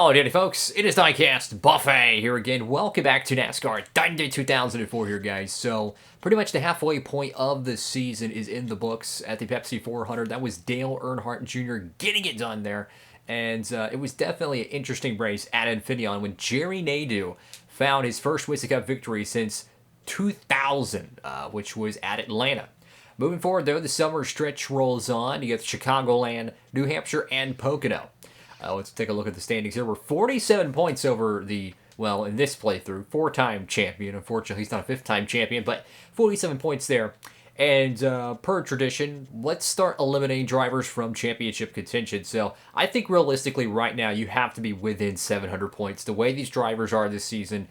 Howdy, folks. It is Diecastbuffet here again. Welcome back to NASCAR Dynamite 2004 here, guys. So, pretty much the halfway point of the season is in the books at the Pepsi 400. That was Dale Earnhardt Jr. getting it done there. And it was definitely an interesting race at Infineon when Jerry Nadeau found his first Winston Cup victory since 2000, which was at Atlanta. Moving forward, though, the summer stretch rolls on. You get Chicagoland, New Hampshire, and Pocono. Let's take a look at the standings here. We're 47 points over the, well, in this playthrough, four-time champion. Unfortunately, he's not a fifth-time champion, but 47 points there. And per tradition, let's start eliminating drivers from championship contention. So I think realistically right now you have to be within 700 points. The way these drivers are this season,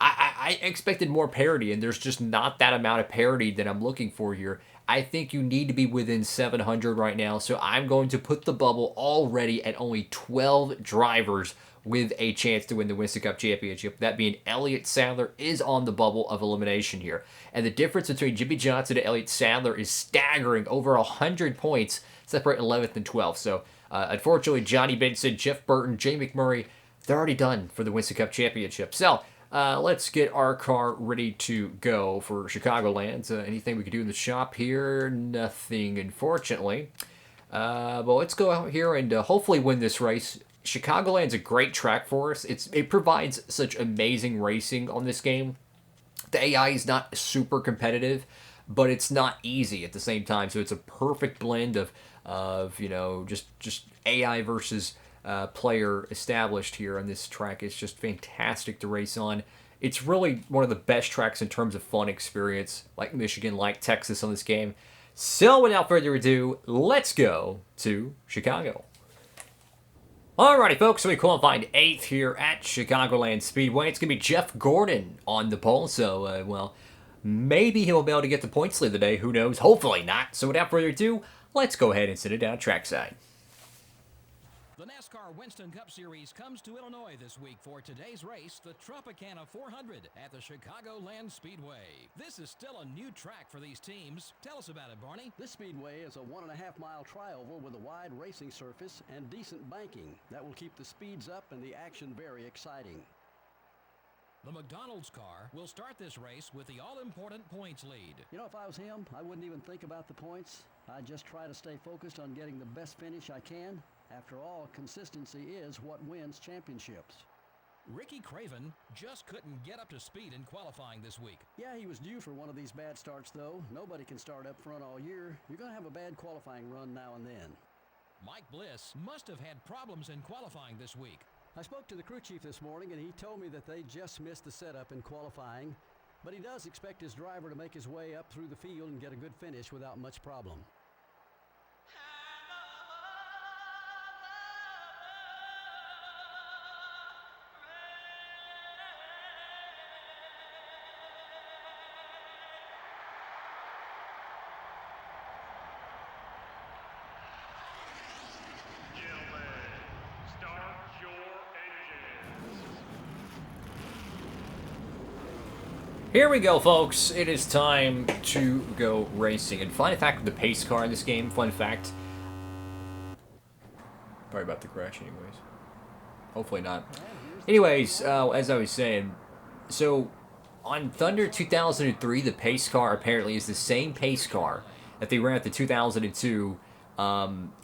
I expected more parity, and there's just not that amount of parity that I'm looking for here. I think you need to be within 700 right now, so I'm going to put the bubble already at only 12 drivers with a chance to win the Winston Cup Championship. That being Elliott Sadler is on the bubble of elimination here. And the difference between Jimmy Johnson and Elliott Sadler is staggering. Over 100 points separate 11th and 12th. So, unfortunately, Johnny Benson, Jeff Burton, Jay McMurray, they're already done for the Winston Cup Championship. So, let's get our car ready to go for Chicagoland. Anything we can do in the shop here? Nothing, unfortunately. But let's go out here and hopefully win this race. Chicagoland's a great track for us. It provides such amazing racing on this game. The AI is not super competitive, but it's not easy at the same time. So it's a perfect blend of you know, just AI versus player established here on this track. It's just fantastic to race on. It's really one of the best tracks in terms of fun experience, like Michigan, like Texas on this game. So without further ado, let's go to Chicago. Alrighty, folks, so we qualified 8th here at Chicagoland Speedway. It's going to be Jeff Gordon on the pole, so, well, maybe he'll be able to get the points lead today. Who knows? Hopefully not. So without further ado, let's go ahead and sit it down trackside. The NASCAR Winston Cup Series comes to Illinois this week for today's race, the Tropicana 400 at the Chicagoland Speedway. This is still a new track for these teams. Tell us about it, Barney. This speedway is a 1.5-mile trioval with a wide racing surface and decent banking. That will keep the speeds up and the action very exciting. The McDonald's car will start this race with the all-important points lead. You know, if I was him, I wouldn't even think about the points. I'd just try to stay focused on getting the best finish I can. After all, consistency is what wins championships. Ricky Craven just couldn't get up to speed in qualifying this week. Yeah, he was due for one of these bad starts, though. Nobody can start up front all year. You're going to have a bad qualifying run now and then. Mike Bliss must have had problems in qualifying this week. I spoke to the crew chief this morning, and he told me that they just missed the setup in qualifying, but he does expect his driver to make his way up through the field and get a good finish without much problem. Here we go, folks. It is time to go racing. And fun fact with the pace car in this game, fun fact. Sorry about the crash anyways. Hopefully not. Anyways, as I was saying, so on Thunder 2003, the pace car apparently is the same pace car that they ran at the 2002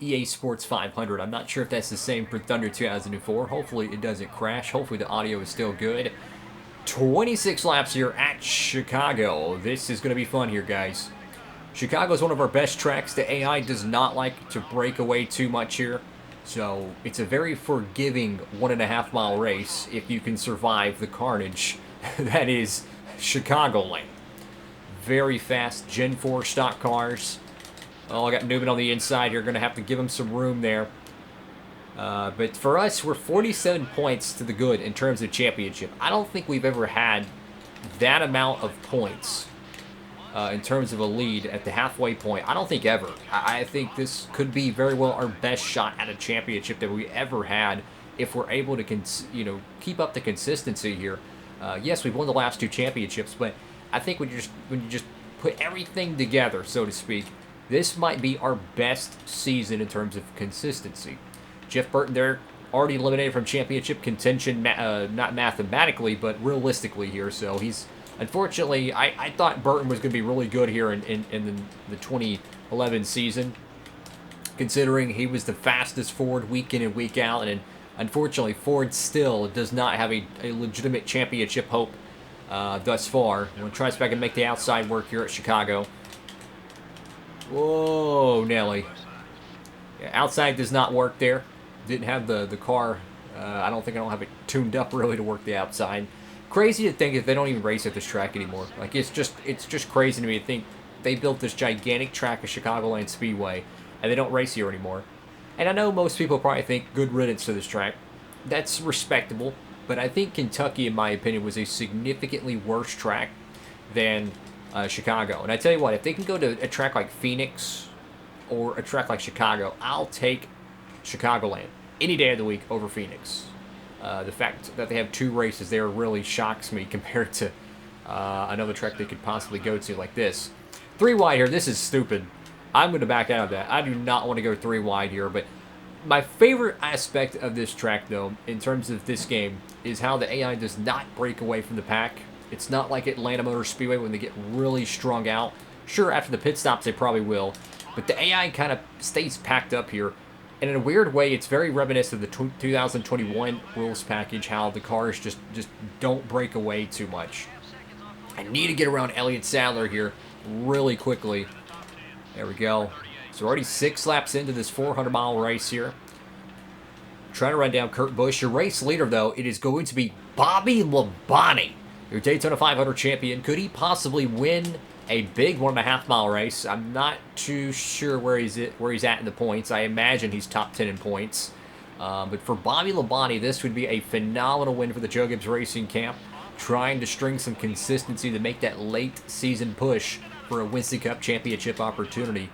EA Sports 500. I'm not sure if that's the same for Thunder 2004. Hopefully it doesn't crash. Hopefully the audio is still good. 26 laps here at Chicago. This is going to be fun here, guys. Chicago is one of our best tracks. The AI does not like to break away too much here. So it's a very forgiving 1.5-mile race if you can survive the carnage that is Chicagoland. Very fast Gen 4 stock cars. Oh, I got Newman on the inside here. Going to have to give him some room there. But for us, we're 47 points to the good in terms of championship. I don't think we've ever had that amount of points in terms of a lead at the halfway point. I don't think ever. I think this could be very well our best shot at a championship that we ever had if we're able to keep up the consistency here. Yes, we've won the last 2 championships, but I think when you just put everything together, so to speak, this might be our best season in terms of consistency. Jeff Burton there already eliminated from championship contention, not mathematically, but realistically here. So he's, unfortunately, I thought Burton was going to be really good here in the 2011 season, considering he was the fastest Ford week in and week out, and unfortunately Ford still does not have a legitimate championship hope thus far. I'm going to try to see if I can make the outside work here at Chicago. Whoa, Nelly. Yeah, outside does not work there. Didn't have the car. I don't have it tuned up really to work the outside. Crazy to think that they don't even race at this track anymore. Like, it's just crazy to me to think they built this gigantic track of Chicagoland Speedway and they don't race here anymore. And I know most people probably think good riddance to this track. That's respectable, but I think Kentucky, in my opinion, was a significantly worse track than Chicago. And I tell you what, if they can go to a track like Phoenix or a track like Chicago, I'll take Chicagoland any day of the week over Phoenix. The fact that they have 2 races there really shocks me compared to another track they could possibly go to like this. 3 wide here. This is stupid. I'm going to back out of that. I do not want to go 3 wide here, but my favorite aspect of this track, though, in terms of this game, is how the AI does not break away from the pack. It's not like Atlanta Motor Speedway when they get really strung out. Sure, after the pit stops, they probably will, but the AI kind of stays packed up here. And in a weird way, it's very reminiscent of the 2021 rules package, how the cars just don't break away too much. I need to get around Elliott Sadler here really quickly. There we go. So already 6 laps into this 400-mile race here. Trying to run down Kurt Busch. Your race leader, though, it is going to be Bobby Labonte, your Daytona 500 champion. Could he possibly win a big 1.5-mile race? I'm not too sure where he's at in the points. I imagine he's top 10 in points. But for Bobby Labonte, this would be a phenomenal win for the Joe Gibbs Racing camp, trying to string some consistency to make that late season push for a Winston Cup championship opportunity.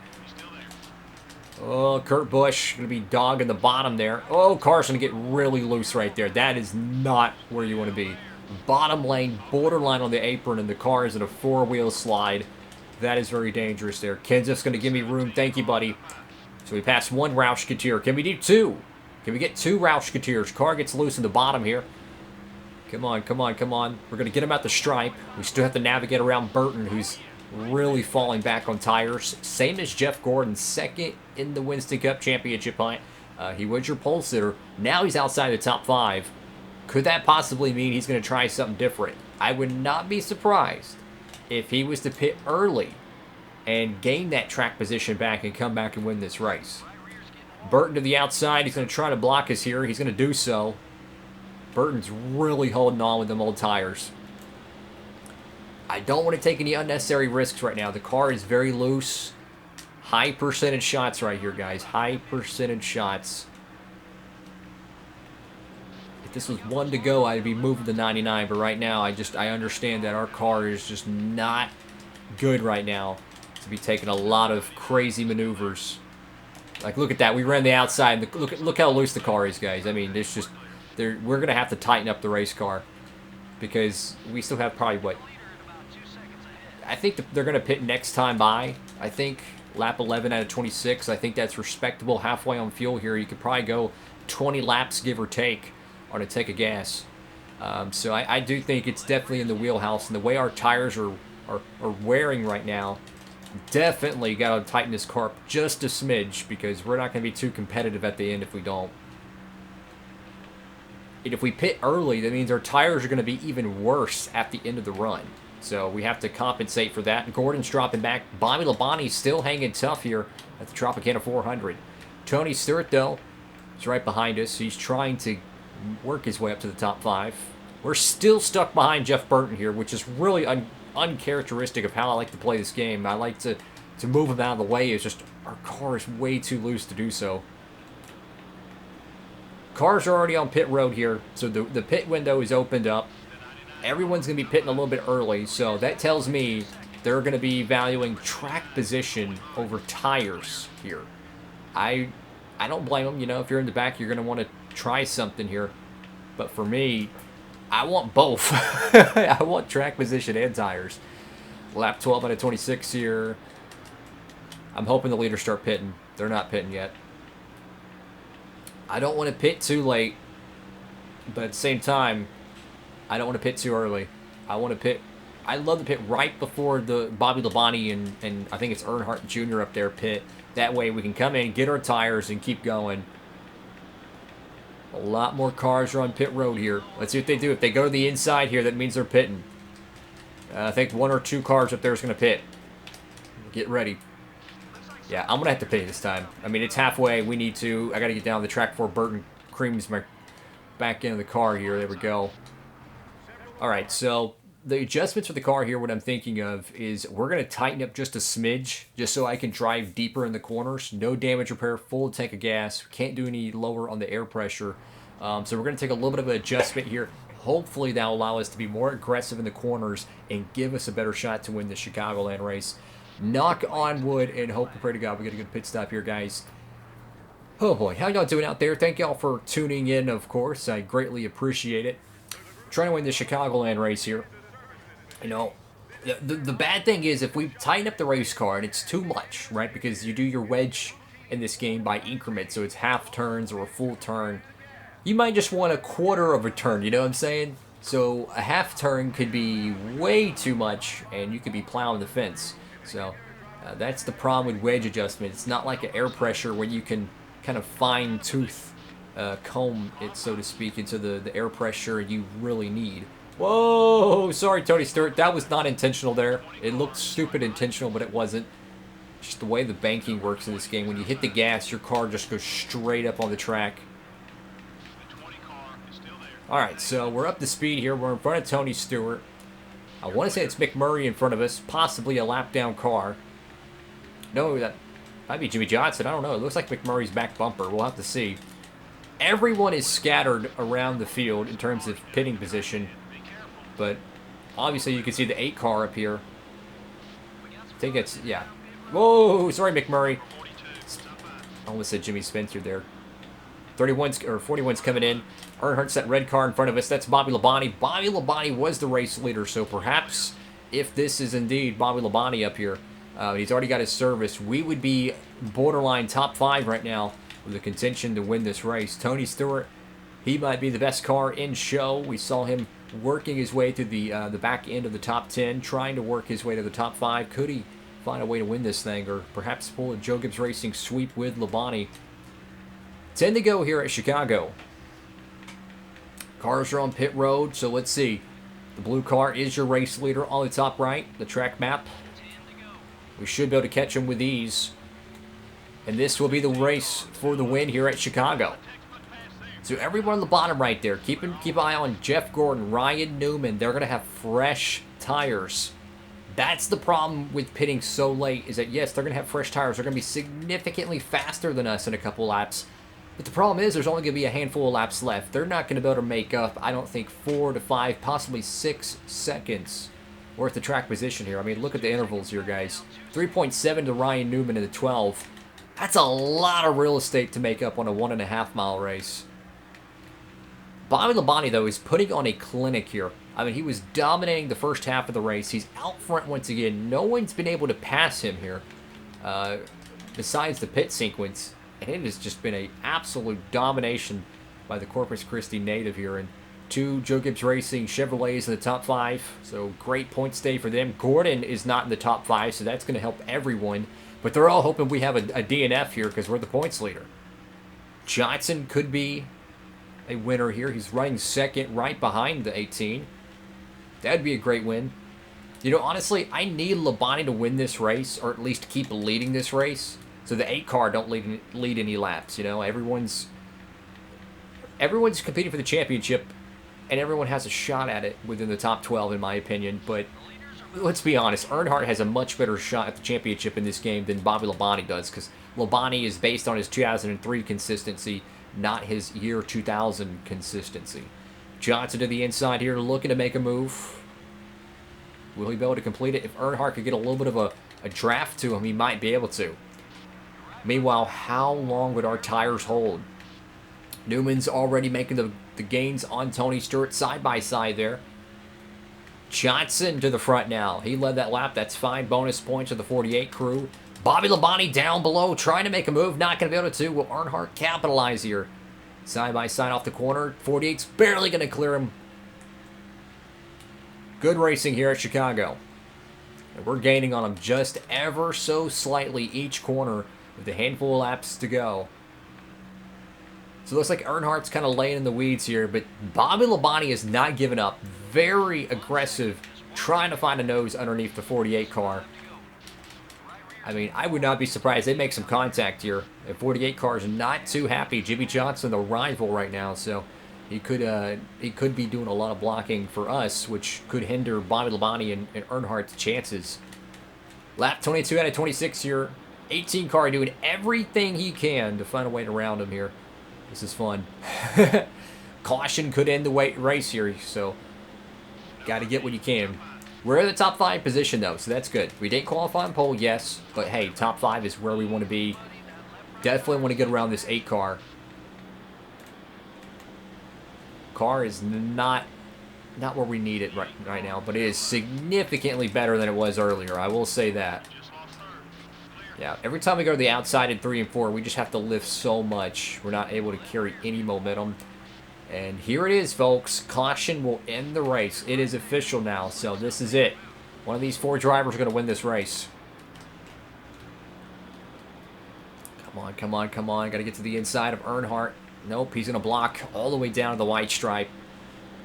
Oh, Kurt Busch going to be dogging the bottom there. Oh, car's going to get really loose right there. That is not where you want to be. Bottom lane, borderline on the apron, and the car is in a 4-wheel slide. That is very dangerous there. Kenseth's going to give me room. Thank you, buddy. So we passed 1 Roush Couture. Can we do 2? Can we get 2 Roush Coutures? Car gets loose in the bottom here. Come on, come on, come on. We're going to get him at the stripe. We still have to navigate around Burton, who's really falling back on tires. Same as Jeff Gordon, 2nd in the Winston Cup championship hunt. He was your pole sitter. Now he's outside the top 5. Could that possibly mean he's going to try something different? I would not be surprised if he was to pit early and gain that track position back and come back and win this race. Burton to the outside. He's going to try to block us here. He's going to do so. Burton's really holding on with them old tires. I don't want to take any unnecessary risks right now. The car is very loose. High percentage shots right here, guys. High percentage shots. If this was 1 to go, I'd be moving to 99. But right now, I understand that our car is just not good right now to be taking a lot of crazy maneuvers. Like, look at that. We ran the outside. Look how loose the car is, guys. I mean, it's just we're going to have to tighten up the race car because we still have probably, what, I think they're going to pit next time by. I think lap 11 out of 26. I think that's respectable. Halfway on fuel here. You could probably go 20 laps, give or take, on a tank of gas. So I do think it's definitely in the wheelhouse. And the way our tires are wearing right now, definitely got to tighten this car up just a smidge because we're not going to be too competitive at the end if we don't. And if we pit early, that means our tires are going to be even worse at the end of the run. So we have to compensate for that. Gordon's dropping back. Bobby Labonte's still hanging tough here at the Tropicana 400. Tony Stewart, though, is right behind us. He's trying to work his way up to the top 5. We're still stuck behind Jeff Burton here, which is really uncharacteristic of how I like to play this game. I like to move him out of the way. It's just our car is way too loose to do so. Cars are already on pit road here, so the pit window is opened up. Everyone's going to be pitting a little bit early, so that tells me they're going to be valuing track position over tires here. I don't blame them. You know, if you're in the back, you're going to want to try something here. But for me, I want both. I want track position and tires. Lap 12 out of 26 here. I'm hoping the leaders start pitting. They're not pitting yet. I don't want to pit too late, but at the same time, I don't want to pit too early. I want to pit. I love to pit right before the Bobby Labonte and I think it's Earnhardt Jr. up there pit. That way we can come in, get our tires, and keep going. A lot more cars are on pit road here. Let's see what they do. If they go to the inside here, that means they're pitting. I think 1 or 2 cars up there is going to pit. Get ready. Yeah, I'm going to have to pit this time. I mean, it's halfway. We need to. I got to get down the track before Burton creams my back into the car here. There we go. All right, so the adjustments for the car here, what I'm thinking of is we're going to tighten up just a smidge just so I can drive deeper in the corners. No damage repair, full tank of gas. Can't do any lower on the air pressure. So we're going to take a little bit of an adjustment here. Hopefully that will allow us to be more aggressive in the corners and give us a better shot to win the Chicagoland race. Knock on wood and hope and pray to God we get a good pit stop here, guys. Oh boy, how y'all doing out there? Thank y'all for tuning in, of course. I greatly appreciate it. Trying to win the Chicagoland race here. You know, the bad thing is if we tighten up the race car and it's too much, right? Because you do your wedge in this game by increments, so it's half turns or a full turn. You might just want a quarter of a turn, you know what I'm saying? So a half turn could be way too much and you could be plowing the fence. So that's the problem with wedge adjustment. It's not like an air pressure where you can kind of fine tooth comb it, so to speak, into the air pressure you really need. Whoa, sorry, Tony Stewart. That was not intentional there. It looked stupid intentional, but it wasn't. Just the way the banking works in this game. When you hit the gas, your car just goes straight up on the track. All right, so we're up to speed here. We're in front of Tony Stewart. I want to say it's McMurray in front of us, possibly a lap down car. No, that might be Jimmy Johnson. I don't know. It looks like McMurray's back bumper. We'll have to see. Everyone is scattered around the field in terms of pitting position. But obviously you can see the 8 car up here. I think it's, yeah. Whoa, sorry McMurray. I almost said Jimmy Spencer there. 31's or 41's coming in. Earnhardt's that red car in front of us. That's Bobby Labonte. Bobby Labonte was the race leader, so perhaps if this is indeed Bobby Labonte up here, he's already got his service, we would be borderline top 5 right now with the contention to win this race. Tony Stewart, he might be the best car in show. We saw him working his way to the back end of the top 10, trying to work his way to the top 5. Could he find a way to win this thing, or perhaps pull a Joe Gibbs Racing sweep with Labonte? 10 to go here at Chicago. Cars are on pit road, so let's see. The blue car is your race leader on the top right, the track map. We should be able to catch him with ease. And this will be the race for the win here at Chicago. So everyone on the bottom right there, keep an eye on Jeff Gordon, Ryan Newman. They're going to have fresh tires. That's the problem with pitting so late, is that yes, they're going to have fresh tires. They're going to be significantly faster than us in a couple laps. But the problem is there's only going to be a handful of laps left. They're not going to be able to make up, I don't think, 4 to 5, possibly 6 seconds worth of track position here. I mean, look at the intervals here, guys. 3.7 to Ryan Newman in the 12. That's a lot of real estate to make up on a 1.5 mile race. Bobby Labonte, though, is putting on a clinic here. I mean, he was dominating the first half of the race. He's out front once again. No one's been able to pass him here besides the pit sequence. And it has just been an absolute domination by the Corpus Christi native here. And 2 Joe Gibbs Racing Chevrolets in the top 5. So great points day for them. Gordon is not in the top 5, so that's going to help everyone. But they're all hoping we have a DNF here because we're the points leader. Johnson could be a winner here. He's running second right behind the 18. That'd be a great win. You know, honestly, I need Labonte to win this race, or at least keep leading this race. So the 8 car don't lead any laps, you know. Everyone's competing for the championship, and everyone has a shot at it within the top 12, in my opinion. But let's be honest, Earnhardt has a much better shot at the championship in this game than Bobby Labonte does, because Labonte is based on his 2003 consistency, not his year 2000 consistency. Johnson to the inside here, looking to make a move. Will he be able to complete it? If Earnhardt could get a little bit of a draft to him, he might be able to. Meanwhile, how long would our tires hold? Newman's already making the gains on Tony Stewart side by side there. Johnson to the front now. He led that lap. That's fine. Bonus points to the 48 crew. Bobby Labonte down below, trying to make a move. Not going to be able to. Will Earnhardt capitalize here? Side by side off the corner. 48's barely going to clear him. Good racing here at Chicago. And we're gaining on him just ever so slightly each corner with a handful of laps to go. So it looks like Earnhardt's kind of laying in the weeds here, but Bobby Labonte is not giving up. Very aggressive, trying to find a nose underneath the 48 car. I mean, I would not be surprised. They make some contact here. The 48 car is not too happy. Jimmy Johnson, the rival right now, so he could be doing a lot of blocking for us, which could hinder Bobby Labonte and Earnhardt's chances. Lap 22 out of 26 here. 18 car doing everything he can to find a way around him here. This is fun. Caution could end the race here, so got to get what you can. We're in the top 5 position, though, so that's good. We didn't qualify on pole, yes, but hey, top 5 is where we want to be. Definitely want to get around this 8 car. Car is not where we need it right now, but it is significantly better than it was earlier. I will say that. Yeah, every time we go to the outside in 3 and 4, we just have to lift so much. We're not able to carry any momentum. And here it is, folks. Caution will end the race. It is official now, so this is it. One of these 4 drivers are going to win this race. Come on, come on, come on. Got to get to the inside of Earnhardt. Nope, he's going to block all the way down to the white stripe.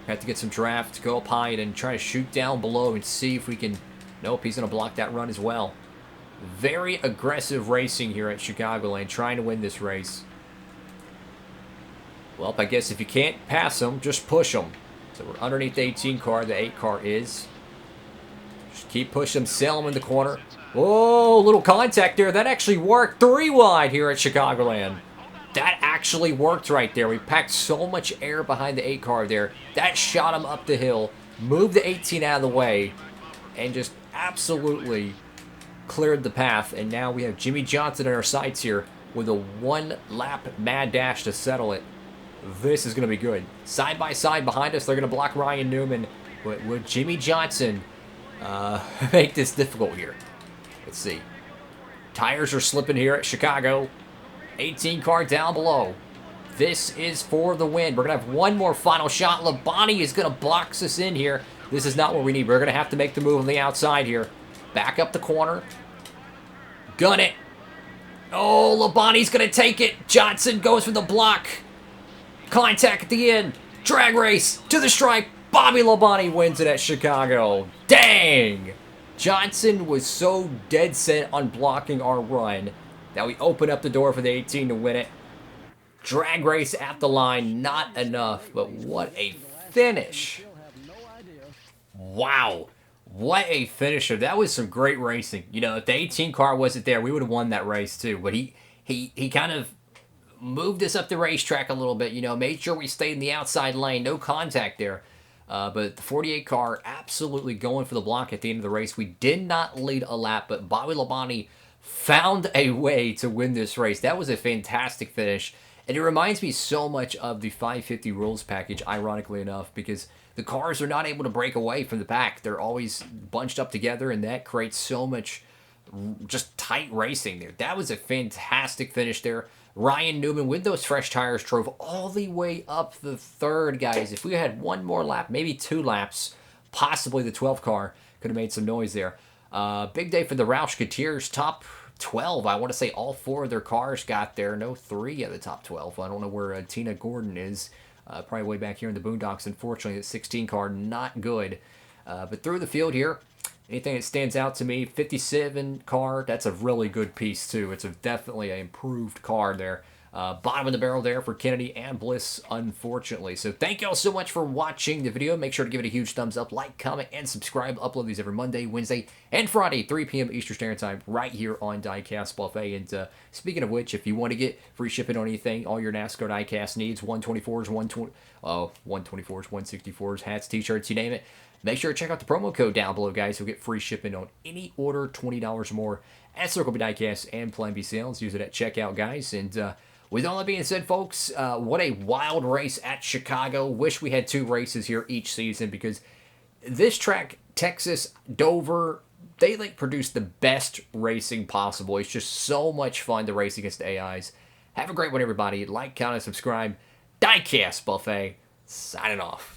Have to get some draft, go up high, and try to shoot down below and see if we can... Nope, he's going to block that run as well. Very aggressive racing here at Chicagoland, trying to win this race. Well, I guess if you can't pass them, just push them. So we're underneath the 18 car. The 8 car is. Just keep pushing them, sail them in the corner. Whoa, little contact there. That actually worked. 3 wide here at Chicagoland. That actually worked right there. We packed so much air behind the 8 car there. That shot him up the hill, moved the 18 out of the way, and just absolutely cleared the path. And now we have Jimmy Johnson in our sights here with a 1-lap mad dash to settle it. This is going to be good. Side by side behind us, they're going to block Ryan Newman. But would Jimmy Johnson make this difficult here? Let's see. Tires are slipping here at Chicago. 18 car down below. This is for the win. We're going to have one more final shot. Labonte is going to box us in here. This is not what we need. We're going to have to make the move on the outside here. Back up the corner. Gun it. Oh, Labonte's going to take it. Johnson goes for the block. Contact at the end. Drag race to the stripe. Bobby Labonte wins it at Chicago. Dang! Johnson was so dead set on blocking our run that we open up the door for the 18 to win it. Drag race at the line, not enough, but what a finish. Wow. What a finisher. That was some great racing. You know, if the 18 car wasn't there, we would have won that race too. But he kind of moved us up the racetrack a little bit, you know, made sure we stayed in the outside lane. No contact there. But the 48 car absolutely going for the block at the end of the race. We did not lead a lap, but Bobby Labonte found a way to win this race. That was a fantastic finish. And it reminds me so much of the 550 rules package, ironically enough, because the cars are not able to break away from the pack. They're always bunched up together, and that creates so much just tight racing there. That was a fantastic finish there. Ryan Newman, with those fresh tires, drove all the way up the 3rd, guys. If we had one more lap, maybe 2 laps, possibly the 12 car could have made some noise there. Big day for the Roush-Coutiers, top 12. I want to say all 4 of their cars got there. No 3 of the top 12. I don't know where Tina Gordon is. Probably way back here in the boondocks. Unfortunately, the 16 car, not good. But through the field here, anything that stands out to me, 57 car, that's a really good piece too. It's definitely an improved car there. Bottom of the barrel there for Kennedy and Bliss, unfortunately. So thank you all so much for watching the video. Make sure to give it a huge thumbs up, like, comment, and subscribe. Upload these every Monday, Wednesday, and Friday, 3 p.m. Eastern Standard Time, right here on Diecastbuffet. And speaking of which, if you want to get free shipping on anything, all your NASCAR Diecast needs, 124s, 164s, hats, t-shirts, you name it, make sure to check out the promo code down below, guys. You'll get free shipping on any order, $20 or more at Circle B Diecast and Plan B Sales. Use it at checkout, guys. And with all that being said, folks, what a wild race at Chicago. Wish we had 2 races here each season, because this track, Texas, Dover, they produce the best racing possible. It's just so much fun to race against the AIs. Have a great one, everybody. Like, comment, and subscribe. Diecastbuffet, signing off.